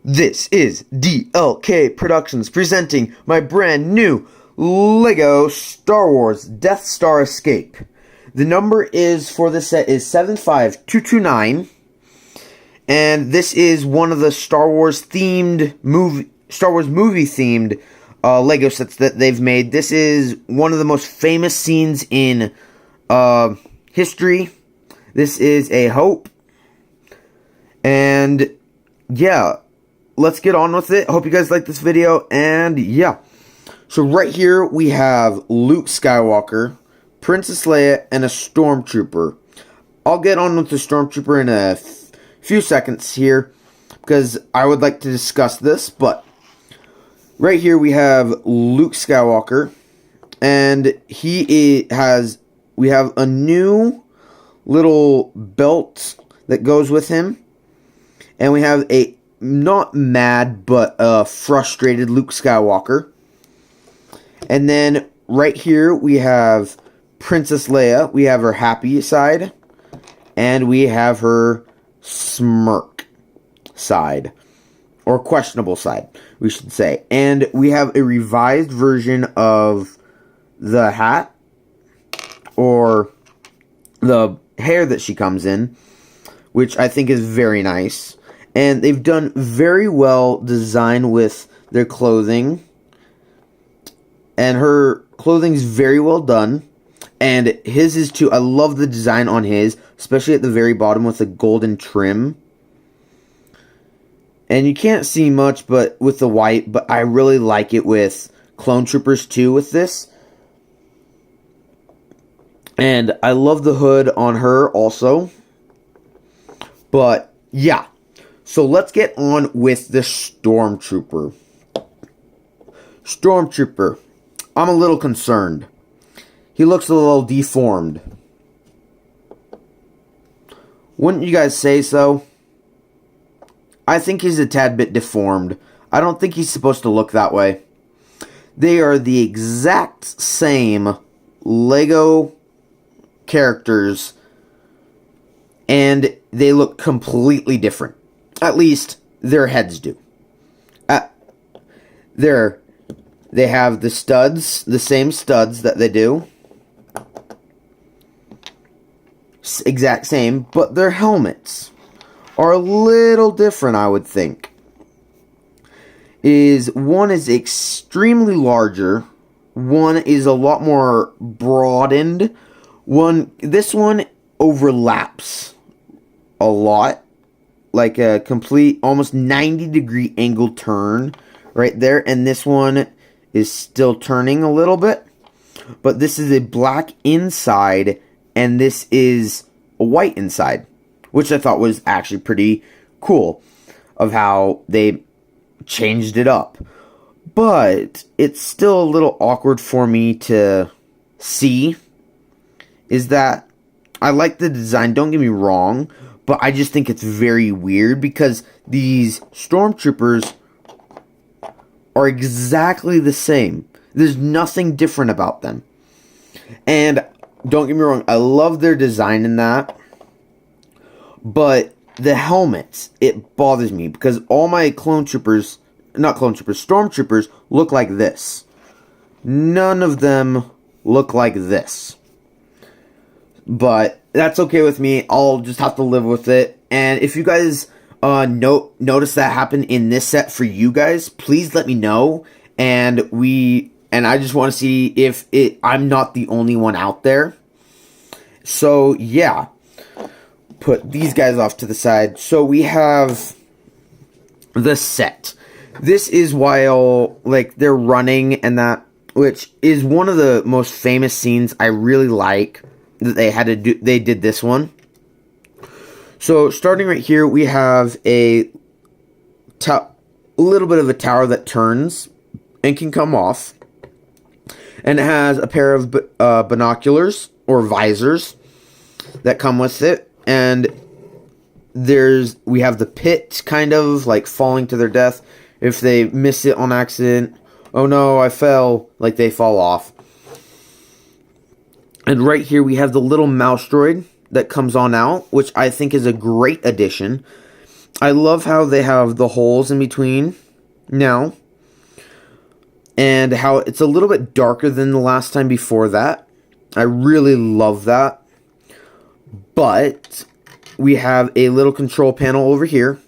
This is DLK Productions presenting my brand new LEGO Star Wars Death Star Escape. The number is for this set is 75229, and this is one of the Star Wars movie themed LEGO sets that they've made. This is one of the most famous scenes in history. This is A Hope, and yeah, let's get on with it. Hope you guys like this video, and yeah. So right here we have Luke Skywalker, Princess Leia, and a Stormtrooper. I'll get on with the Stormtrooper in a few seconds here, because I would like to discuss this, but right here we have Luke Skywalker, and we have a new little belt that goes with him, and we have a not mad but frustrated Luke Skywalker. And then right here we have Princess Leia. We have her happy side, and we have her smirk side, or questionable side, we should say. And we have a revised version of the hat, or the hair that she comes in, which I think is very nice. And they've done very well design with their clothing, and her clothing's very well done, and his is too. I love the design on his, especially at the very bottom with the golden trim. And you can't see much but with the white, but I really like it with Clone Troopers too with this. And I love the hood on her also. But yeah, so let's get on with the Stormtrooper. Stormtrooper, I'm a little concerned. He looks a little deformed. Wouldn't you guys say so? I think he's a tad bit deformed. I don't think he's supposed to look that way. They are the exact same LEGO characters, and they look completely different. At least their heads do. They have the studs, the same studs that they do. Exact same, but their helmets are a little different, I would think. One is extremely larger, one is a lot more broadened. This one overlaps a lot, like a complete almost 90-degree angle turn right there, and this one is still turning a little bit, but this is a black inside, and this is a white inside, which I thought was actually pretty cool of how they changed it up. But it's still a little awkward for me to see, is that I like the design, don't get me wrong, but I just think it's very weird because these Stormtroopers are exactly the same. There's nothing different about them. And don't get me wrong, I love their design in that. But the helmets, it bothers me because all my Stormtroopers look like this. None of them look like this. But that's okay with me. I'll just have to live with it. And if you guys notice that happen in this set for you guys, please let me know. And I just want to see if I'm not the only one out there. So yeah, put these guys off to the side. So we have the set. This is while they're running, and that, which is one of the most famous scenes I really like that they had to do. They did this one. So starting right here, we have a little bit of a tower that turns and can come off, and it has a pair of binoculars or visors that come with it, and we have the pit kind of like falling to their death if they miss it on accident. Oh no, I fell, like they fall off. And right here we have the little mouse droid that comes on out, which I think is a great addition. I love how they have the holes in between now. And how it's a little bit darker than the last time before that. I really love that. But we have a little control panel over here.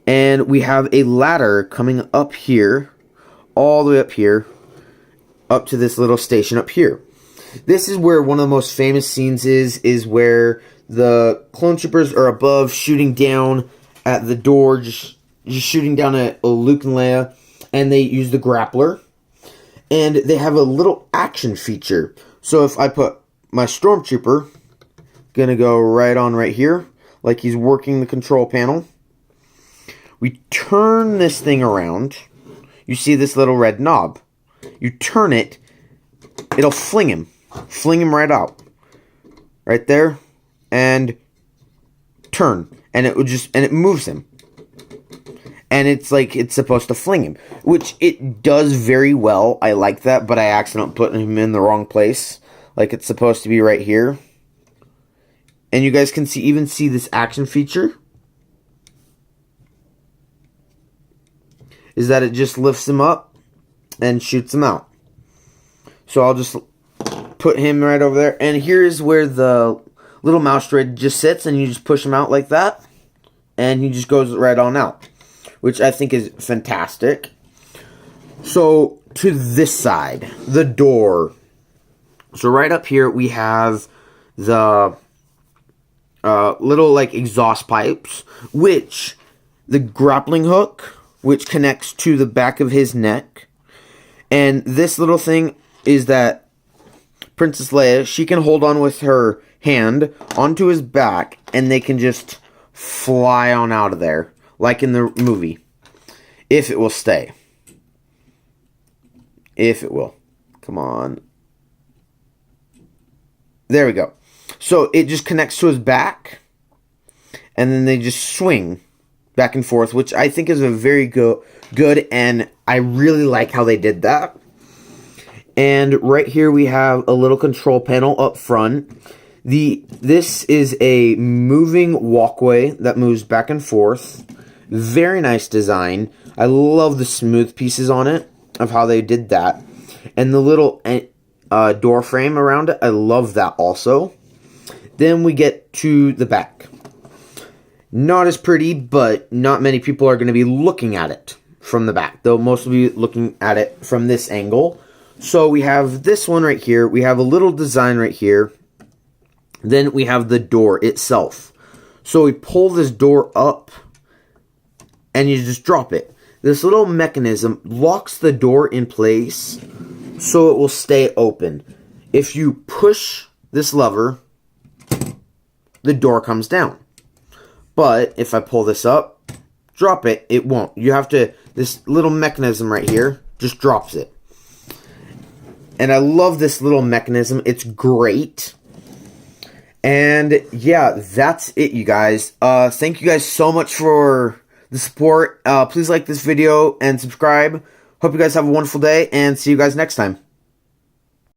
And we have a ladder coming up here. All the way up here. Up to this little station up here. This is where one of the most famous scenes is where the clone troopers are above shooting down at the door. Just shooting down at Luke and Leia. And they use the grappler. And they have a little action feature. So if I put my stormtrooper, gonna go right here, like he's working the control panel. We turn this thing around. You see this little red knob. You turn it, it'll fling him right out. Right there. And turn. And it moves him. And it's like it's supposed to fling him, which it does very well. I like that, but I accidentally put him in the wrong place. Like it's supposed to be right here. And you guys can even see this action feature. Is that it just lifts him up and shoots him out. So I'll just put him right over there. And here's where the little mouse droid just sits, and you just push him out like that. And he just goes right on out. Which I think is fantastic. So, to this side, the door. So, right up here, we have the little, like, exhaust pipes. Which, the grappling hook, which connects to the back of his neck. And this little thing is that Princess Leia, she can hold on with her hand onto his back. And they can just fly on out of there. Like in the movie. If it will stay. If it will. Come on. There we go. So it just connects to his back. And then they just swing back and forth. Which I think is a very good. And I really like how they did that. And right here we have a little control panel up front. This is a moving walkway that moves back and forth. Very nice design. I love the smooth pieces on it, of how they did that. And the little door frame around it, I love that also. Then we get to the back. Not as pretty, but not many people are going to be looking at it from the back. They'll mostly be looking at it from this angle. So we have this one right here. We have a little design right here. Then we have the door itself. So we pull this door up. And you just drop it. This little mechanism locks the door in place so it will stay open. If you push this lever, the door comes down. But if I pull this up, drop it, it won't. You have to, this little mechanism right here just drops it. And I love this little mechanism. It's great. And yeah, that's it, you guys. Thank you guys so much for the support. Please like this video and subscribe. Hope you guys have a wonderful day, and see you guys next time.